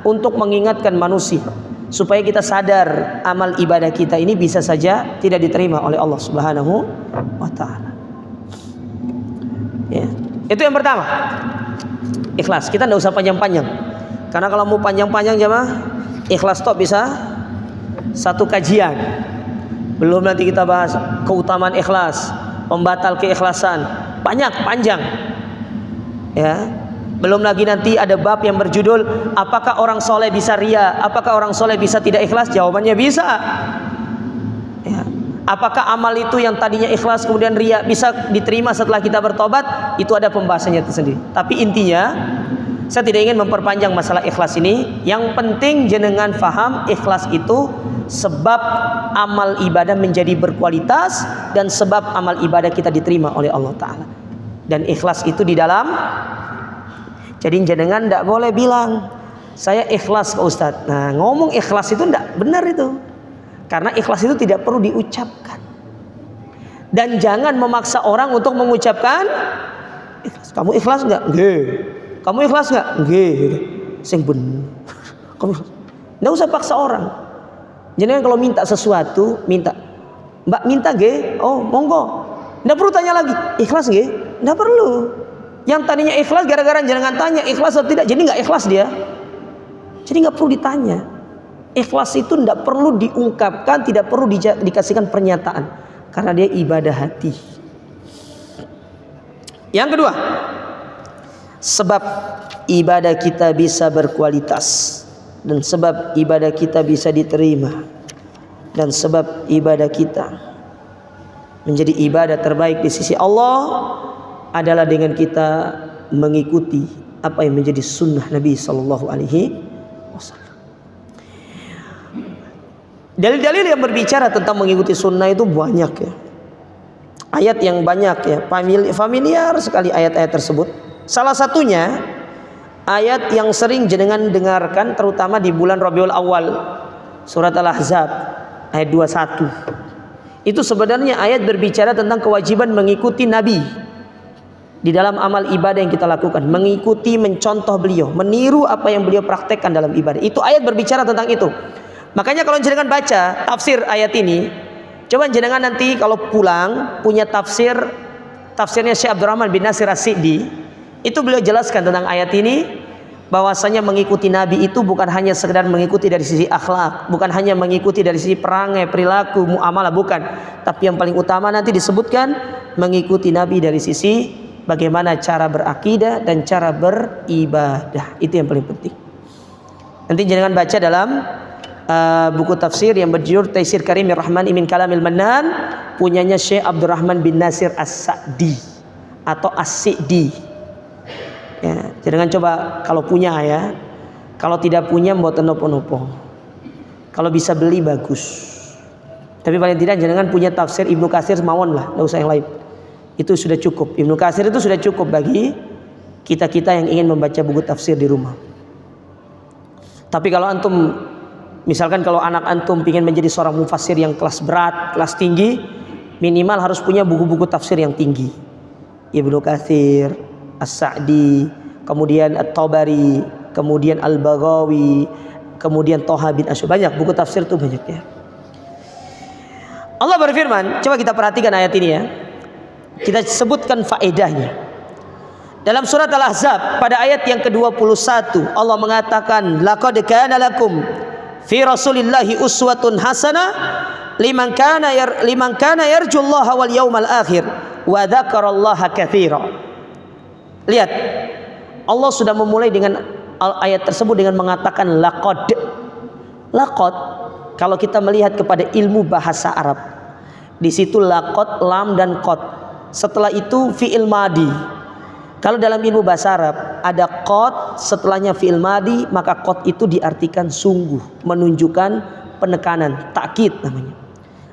untuk mengingatkan manusia supaya kita sadar amal ibadah kita ini bisa saja tidak diterima oleh Allah Subhanahu wa Ta'ala. Ya. Itu yang pertama, ikhlas. Kita tidak usah panjang-panjang, karena kalau mau panjang-panjang jemaah, ikhlas tok bisa satu kajian. Belum nanti kita bahas keutamaan ikhlas, pembatal keikhlasan, banyak, panjang. Ya. Belum lagi nanti ada bab yang berjudul apakah orang soleh bisa ria, apakah orang soleh bisa tidak ikhlas? Jawabannya bisa. Ya. Apakah amal itu yang tadinya ikhlas kemudian ria bisa diterima setelah kita bertobat? Itu ada pembahasannya tersendiri. Tapi intinya, saya tidak ingin memperpanjang masalah ikhlas ini. Yang penting jenengan faham ikhlas itu sebab amal ibadah menjadi berkualitas dan sebab amal ibadah kita diterima oleh Allah Ta'ala. Dan ikhlas itu di dalam, jadi jenengan tidak boleh bilang saya ikhlas ke Ustadz. Nah, ngomong ikhlas itu tidak benar itu, karena ikhlas itu tidak perlu diucapkan. Dan jangan memaksa orang untuk mengucapkan ikhlas. Kamu ikhlas nggak? Nggih. Kamu ikhlas nggak? Nggih. Sing bener. Kamu nggak usah paksa orang. Jadi kalau minta sesuatu, minta, Mbak minta nggih? Oh monggo. Nggak perlu tanya lagi, ikhlas nggih? Nggak perlu. Yang tadinya ikhlas gara-gara jangan tanya ikhlas atau tidak, jadi nggak ikhlas dia. Jadi nggak perlu ditanya. Ikhlas itu nggak perlu diungkapkan, tidak perlu dikasihkan pernyataan, karena dia ibadah hati. Yang kedua, sebab ibadah kita bisa berkualitas, dan sebab ibadah kita bisa diterima, dan sebab ibadah kita menjadi ibadah terbaik di sisi Allah adalah dengan kita mengikuti apa yang menjadi sunnah Nabi Sallallahu Alaihi Wasallam. Dalil-dalil yang berbicara tentang mengikuti sunnah itu banyak ya. Ayat yang banyak ya, familiar sekali ayat-ayat tersebut. Salah satunya ayat yang sering jenengan dengarkan terutama di bulan Rabiul Awal, surat Al-Ahzab ayat 21. Itu sebenarnya ayat berbicara tentang kewajiban mengikuti Nabi. di dalam amal ibadah yang kita lakukan, mengikuti, mencontoh beliau, meniru apa yang beliau praktekkan dalam ibadah. Itu ayat berbicara tentang itu. Makanya kalau jenengan baca tafsir ayat ini, coba jenengan nanti kalau pulang punya tafsirnya Syekh Abdurrahman bin Nasir As-Sa'di, itu beliau jelaskan tentang ayat ini, bahwasanya mengikuti Nabi itu bukan hanya sekedar mengikuti dari sisi akhlak, bukan hanya mengikuti dari sisi perangai, perilaku, muamalah, bukan. Tapi yang paling utama nanti disebutkan mengikuti Nabi dari sisi bagaimana cara berakidah dan cara beribadah. Itu yang paling penting. Nanti jangan baca dalam buku tafsir yang berjudul Taisir Karimir Rahman min Kalamil Mannan, punyanya Syekh Abdurrahman bin Nasir As-Sa'di atau As-Sa'di. Ya, jangan coba kalau punya ya. Kalau tidak punya mboten nopo-nopo. Kalau bisa beli bagus. Tapi paling tidak jangan punya tafsir Ibnu Katsir mawon lah, enggak usah yang lain. Itu sudah cukup. Ibnu Katsir itu sudah cukup bagi kita-kita yang ingin membaca buku tafsir di rumah. Tapi kalau antum, misalkan kalau anak antum ingin menjadi seorang mufassir yang kelas berat, kelas tinggi, minimal harus punya buku-buku tafsir yang tinggi. Ibnu Katsir, As-Sa'di, kemudian At-Tabari, kemudian Al-Baghawi, kemudian Thaha bin Asy'ab. Banyak buku tafsir itu banyak ya. Allah berfirman, coba kita perhatikan ayat ini ya. Kita sebutkan faedahnya. Dalam surat Al-Ahzab pada ayat yang ke-21 Allah mengatakan, laqad kana lakum fi rasulillahi uswatun hasanah liman kana yarjullaha wal yawmal akhir wa dzakarallaha katsira. Lihat, Allah sudah memulai dengan ayat tersebut dengan mengatakan laqad. Laqad, kalau kita melihat kepada ilmu bahasa Arab, di situ laqad, lam dan qad. Setelah itu fi'il madi. Kalau dalam ilmu bahasa Arab ada qad, setelahnya fi'il madi, maka qad itu diartikan sungguh, menunjukkan penekanan, takkid namanya.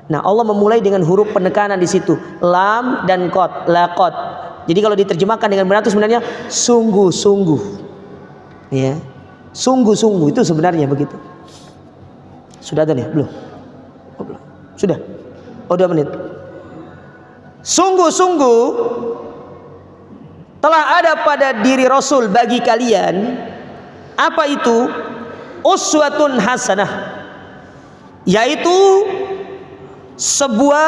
Nah, Allah memulai dengan huruf penekanan di situ, lam dan qad, laqad. Jadi kalau diterjemahkan dengan benar itu sebenarnya sungguh-sungguh. Ya. Sungguh-sungguh itu sebenarnya begitu. Sudah ada nih? Belum? Oh, belum. Sudah. Oh, 2 menit. Sungguh-sungguh telah ada pada diri Rasul bagi kalian apa itu? Uswatun hasanah. Yaitu sebuah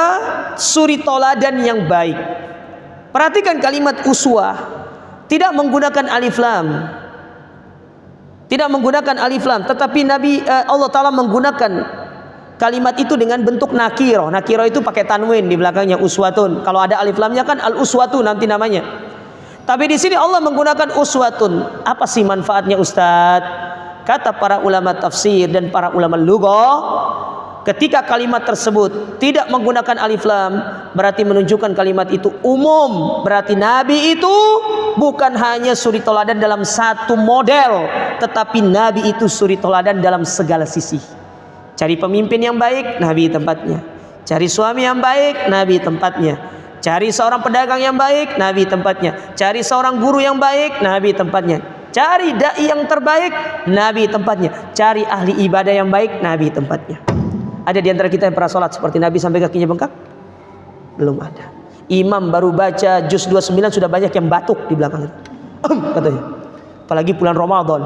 suri toladan yang baik. Perhatikan kalimat uswah, tidak menggunakan alif lam. Tidak menggunakan alif lam, tetapi Allah Ta'ala menggunakan kalimat itu dengan bentuk nakirah. Nakirah itu pakai tanwin di belakangnya, uswatun. Kalau ada alif lamnya kan al-uswatu nanti namanya. Tapi di sini Allah menggunakan uswatun. Apa sih manfaatnya, Ustadz? Kata para ulama tafsir dan para ulama lughah, ketika kalimat tersebut tidak menggunakan alif lam, berarti menunjukkan kalimat itu umum. Berarti Nabi itu bukan hanya suri toladan dalam satu model, tetapi Nabi itu suri toladan dalam segala sisi. Cari pemimpin yang baik, Nabi tempatnya. Cari suami yang baik, Nabi tempatnya. Cari seorang pedagang yang baik, Nabi tempatnya. Cari seorang guru yang baik, Nabi tempatnya. Cari dai yang terbaik, Nabi tempatnya. Cari ahli ibadah yang baik, Nabi tempatnya. Ada di antara kita yang pernah sholat seperti Nabi sampai kakinya bengkak? Belum ada. Imam baru baca juz 29 sudah banyak yang batuk di belakang. Katanya. Apalagi bulan Ramadan.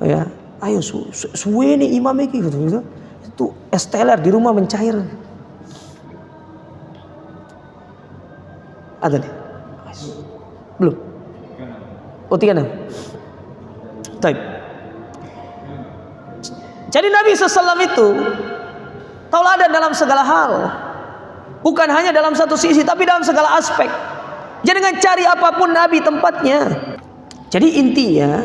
Ya, ayo suwe nih imam iki gitu. Itu es teler di rumah mencair. Ada nih? Belum? Oh, 36. Baik. Jadi Nabi SAW itu tauladan dalam segala hal, bukan hanya dalam satu sisi, tapi dalam segala aspek. Jangan cari apapun Nabi tempatnya. Jadi intinya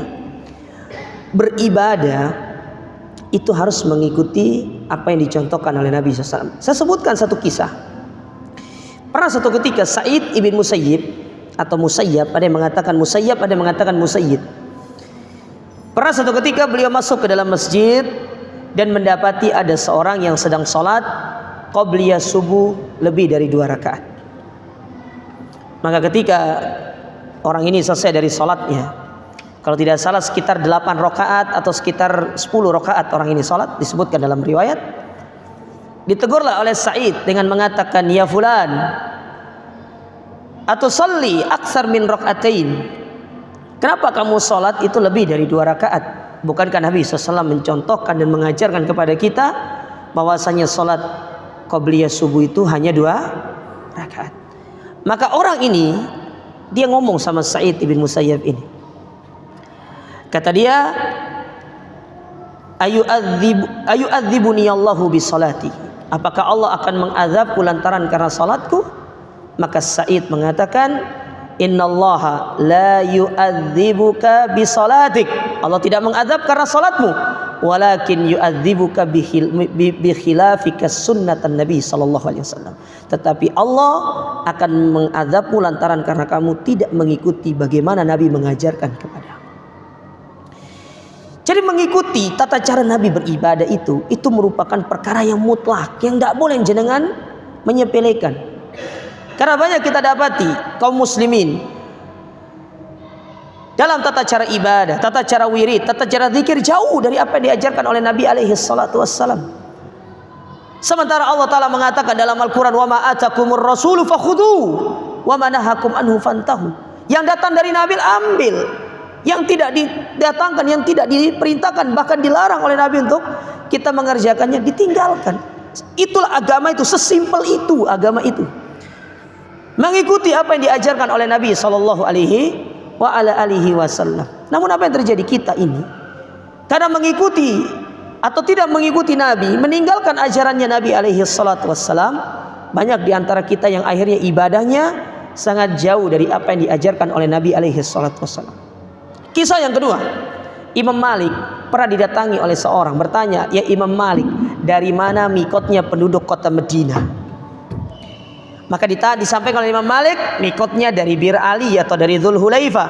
beribadah itu harus mengikuti apa yang dicontohkan oleh Nabi SAW. Saya sebutkan satu kisah. Pernah satu ketika Sa'id ibn Musayyib atau Musayyab, ada yang mengatakan Musayyab, ada yang mengatakan Musayyid. Pernah satu ketika beliau masuk ke dalam masjid dan mendapati ada seorang yang sedang sholat qabliyah subuh lebih dari 2 rakaat. Maka ketika orang ini selesai dari sholatnya, kalau tidak salah sekitar 8 rakaat atau sekitar 10 rakaat orang ini sholat, disebutkan dalam riwayat, ditegurlah oleh Sa'id dengan mengatakan, ya fulan, atau salli aksar min rakaatain. Kenapa kamu salat itu lebih dari 2 rakaat? Bukankah Nabi SAW mencontohkan dan mengajarkan kepada kita bahwasanya salat qabliyah subuh itu hanya 2 rakaat. Maka orang ini dia ngomong sama Sa'id ibn Musayyab ini. Kata dia, ayu'adzibuni Allahu bi salati. Apakah Allah akan mengazabku lantaran karena salatku? Maka Sa'id mengatakan, innallaha la yu'adzibuka bi salatik. Allah tidak mengazab karena salatmu, walakin yu'adzibuka bi khilafika sunnatan Nabi sallallahu alaihi wasallam. Tetapi Allah akan mengazabmu lantaran karena kamu tidak mengikuti bagaimana Nabi mengajarkan kepada. Jadi mengikuti tata cara Nabi beribadah itu merupakan perkara yang mutlak, yang tidak boleh jenengan menyepelekan. Karena banyak kita dapati kaum muslimin dalam tata cara ibadah, tata cara wirid, tata cara zikir jauh dari apa yang diajarkan oleh Nabi alaihi salatu wassalam. Sementara Allah Ta'ala mengatakan dalam Al-Quran, wa ma atakumur rasulu fakhudhu wa ma nahakum anhu fantahu. Yang datang dari Nabi ambil, yang tidak didatangkan, yang tidak diperintahkan, bahkan dilarang oleh Nabi untuk kita mengerjakannya, ditinggalkan. Itulah agama itu, sesimpel itu agama itu. Mengikuti apa yang diajarkan oleh Nabi sallallahu alaihi wasallam. Namun apa yang terjadi kita ini, karena mengikuti atau tidak mengikuti Nabi, meninggalkan ajarannya Nabi alaihi salatu wassalam, banyak diantara kita yang akhirnya ibadahnya sangat jauh dari apa yang diajarkan oleh Nabi alaihi salatu wassalam. Kisah yang kedua, Imam Malik pernah didatangi oleh seorang bertanya, ya Imam Malik, dari mana mikotnya penduduk kota Madinah? Maka disampaikan oleh Imam Malik, mikotnya dari Bir Ali atau dari Dzul Hulaifah.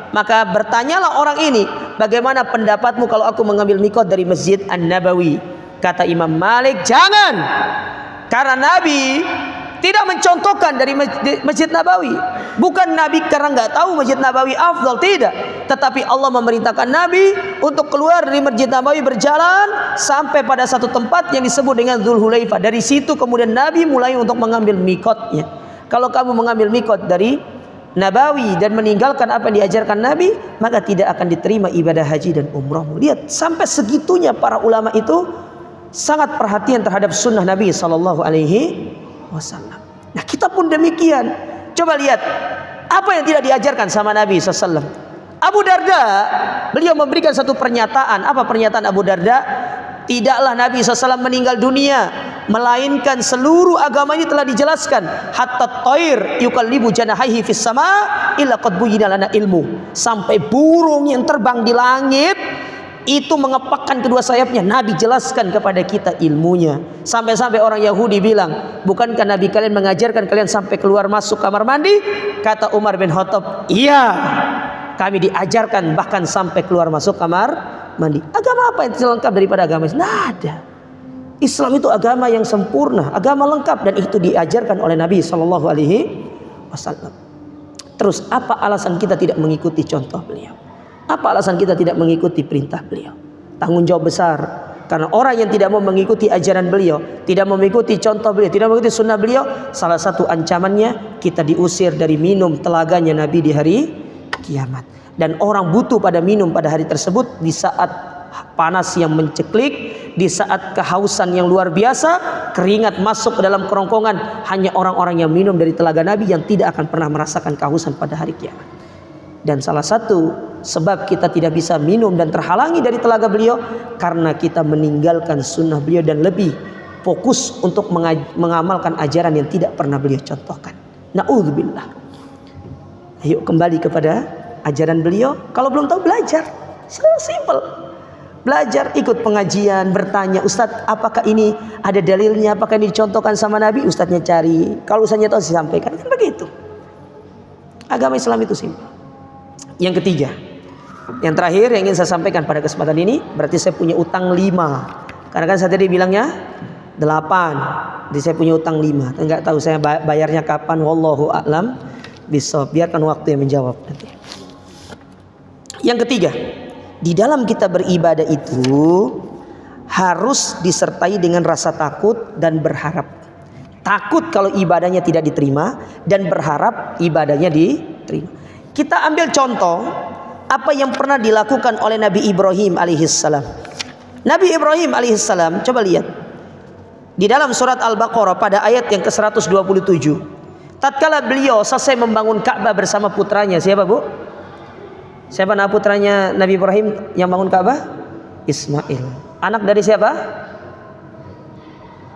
Maka bertanyalah orang ini, bagaimana pendapatmu kalau aku mengambil mikot dari Masjid An-Nabawi? Kata Imam Malik, jangan, karena Nabi tidak mencontohkan dari Masjid Nabawi. Bukan Nabi karena nggak tahu Masjid Nabawi afdal, tidak. Tetapi Allah memerintahkan Nabi untuk keluar dari Masjid Nabawi, berjalan sampai pada satu tempat yang disebut dengan Dzul Hulaifah. Dari situ kemudian Nabi mulai untuk mengambil mikotnya. Kalau kamu mengambil mikot dari Nabawi dan meninggalkan apa yang diajarkan Nabi, maka tidak akan diterima ibadah haji dan umrahmu. Lihat, sampai segitunya para ulama itu sangat perhatian terhadap sunnah Nabi sallallahu alaihi wasallam. Nah, kita pun demikian. Coba lihat apa yang tidak diajarkan sama Nabi SAW. Abu Darda, beliau memberikan satu pernyataan. Apa pernyataan Abu Darda? Tidaklah Nabi SAW meninggal dunia, melainkan seluruh agama ini telah dijelaskan. Hatta thair yukallibu janahaihi fis sama illa qad buyyina lana ilmu. Sampai burung yang terbang di langit itu mengepakkan kedua sayapnya, Nabi jelaskan kepada kita ilmunya. Sampai-sampai orang Yahudi bilang, bukankah Nabi kalian mengajarkan kalian sampai keluar masuk kamar mandi? Kata Umar bin Khattab, iya, kami diajarkan bahkan sampai keluar masuk kamar mandi. Agama apa yang lengkap daripada agama Islam? Tidak ada. Islam itu agama yang sempurna, agama lengkap, dan itu diajarkan oleh Nabi Shallallahu Alaihi Wasallam. Terus apa alasan kita tidak mengikuti contoh beliau? Apa alasan kita tidak mengikuti perintah beliau? Tanggung jawab besar. Karena orang yang tidak mau mengikuti ajaran beliau, tidak mau mengikuti contoh beliau, tidak mengikuti sunnah beliau, salah satu ancamannya kita diusir dari minum telaganya Nabi di hari kiamat. Dan orang butuh pada minum pada hari tersebut di saat panas yang menceklik, di saat kehausan yang luar biasa, keringat masuk ke dalam kerongkongan. Hanya orang-orang yang minum dari telaga Nabi yang tidak akan pernah merasakan kehausan pada hari kiamat. Dan salah satu sebab kita tidak bisa minum dan terhalangi dari telaga beliau karena kita meninggalkan sunnah beliau dan lebih fokus untuk mengamalkan ajaran yang tidak pernah beliau contohkan. Na'udzubillah. Ayo kembali kepada ajaran beliau. Kalau belum tahu, belajar. Simple. Belajar, ikut pengajian, bertanya, Ustadz apakah ini ada dalilnya, apakah ini dicontohkan sama Nabi? Ustadznya cari, kalau Ustadznya tahu disampaikan. Kan begitu. Agama Islam itu simple. Yang ketiga, yang terakhir yang ingin saya sampaikan pada kesempatan ini, berarti saya punya utang 5. Karena kan saya tadi bilangnya 8, jadi saya punya utang 5. Enggak tahu saya bayarnya kapan, wallahu a'lam bishawab. Biarkan waktu yang menjawab nanti. Yang ketiga, di dalam kita beribadah itu harus disertai dengan rasa takut dan berharap. takut kalau ibadahnya tidak diterima dan berharap ibadahnya diterima. Kita ambil contoh apa yang pernah dilakukan oleh Nabi Ibrahim alaihissalam. Nabi Ibrahim alaihissalam, coba lihat di dalam surat Al-Baqarah pada ayat yang ke-127. Tatkala beliau selesai membangun Ka'bah bersama putranya, siapa Bu? Siapa nama putranya Nabi Ibrahim yang bangun Ka'bah? Ismail. Anak dari siapa?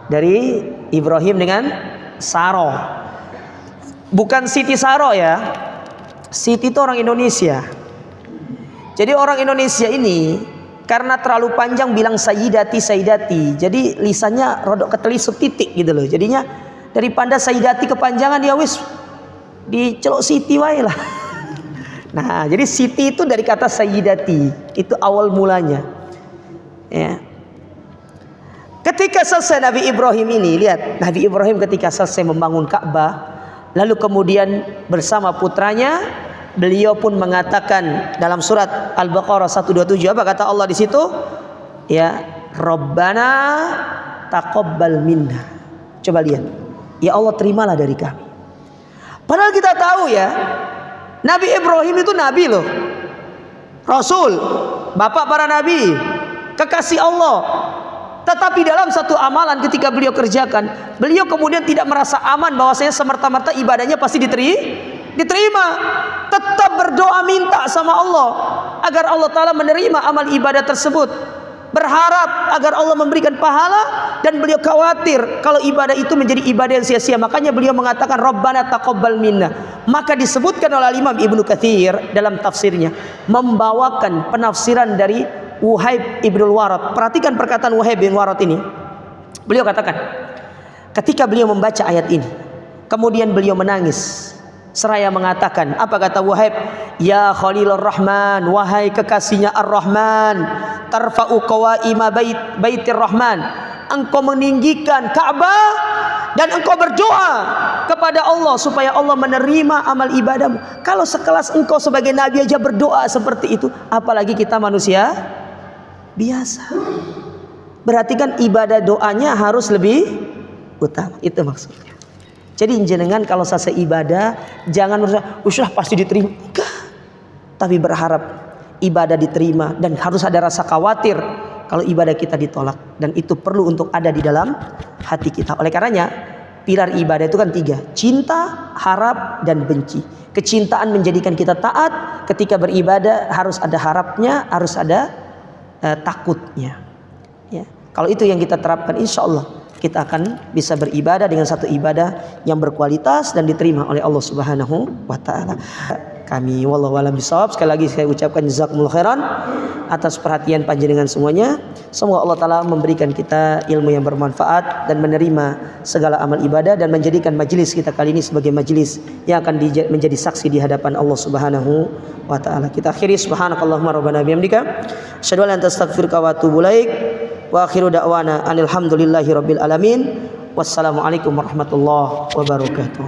Dari Ibrahim dengan Saro. Bukan Siti Saro ya. Siti itu orang Indonesia. Jadi orang Indonesia ini karena terlalu panjang bilang Sayyidati, Sayyidati. Jadi lisannya rodok ketelisuk titik gitu loh. Jadinya daripada Sayyidati kepanjangan ya wis diceluk Siti wae lah. Nah, jadi Siti itu dari kata Sayyidati. Itu awal mulanya. Ya. Ketika selesai Nabi Ibrahim ini, lihat Nabi Ibrahim ketika selesai membangun Ka'bah, lalu kemudian bersama putranya, beliau pun mengatakan dalam surat Al-Baqarah 127, apa kata Allah di situ? Ya, Rabbana taqabbal minna. Coba lihat. Ya Allah, terimalah dari kami. Padahal kita tahu ya, Nabi Ibrahim itu nabi loh. Rasul, bapak para nabi, kekasih Allah. Tetapi dalam satu amalan ketika beliau kerjakan, beliau kemudian tidak merasa aman bahwasanya semerta-merta ibadahnya pasti diterima. Tetap berdoa minta sama Allah agar Allah Ta'ala menerima amal ibadah tersebut. Berharap agar Allah memberikan pahala, dan beliau khawatir kalau ibadah itu menjadi ibadah yang sia-sia. Makanya beliau mengatakan Rabbana taqabbal minna. Maka disebutkan oleh Imam Ibnu Katsir dalam tafsirnya, membawakan penafsiran dari Wuhaib ibnul Warad. Perhatikan perkataan Wuhaib bin Warad ini. Beliau katakan, ketika beliau membaca ayat ini, kemudian beliau menangis seraya mengatakan, apa kata Wuhaib? Ya Khalilur Rahman, wahai kekasihnya Ar-Rahman, tarfa'u qawaima baitir Rahman, engkau meninggikan Ka'bah dan engkau berdoa kepada Allah supaya Allah menerima amal ibadahmu. Kalau sekelas engkau sebagai nabi aja berdoa seperti itu, apalagi kita manusia biasa. Berarti kan ibadah doanya harus lebih utama. Itu maksudnya. Jadi jenengan kalau selesai ibadah jangan usah pasti diterima. Enggak. Tapi berharap ibadah diterima, dan harus ada rasa khawatir kalau ibadah kita ditolak, dan itu perlu untuk ada di dalam hati kita. Oleh karenanya pilar ibadah itu kan 3, cinta, harap, dan benci. Kecintaan menjadikan kita taat, ketika beribadah harus ada harapnya, harus ada takutnya. Ya. Kalau itu yang kita terapkan, insya Allah kita akan bisa beribadah dengan satu ibadah yang berkualitas dan diterima oleh Allah Subhanahu wa Ta'ala. Kami wallahu a'lam bishawab. Sekali lagi saya ucapkan jazakumullah khairan atas perhatian panjenengan semuanya. Semoga Allah Ta'ala memberikan kita ilmu yang bermanfaat dan menerima segala amal ibadah, dan menjadikan majelis kita kali ini sebagai majelis yang akan menjadi saksi di hadapan Allah Subhanahu wa Ta'ala. Kita akhiri subhanakallahumma rabbana bihamdika asyhadu an la ilaha illa anta astaghfiruka wa atubu ilaik. Wa akhiru da'wana alhamdulillahi rabbil alamin. Wassalamualaikum warahmatullahi wabarakatuh.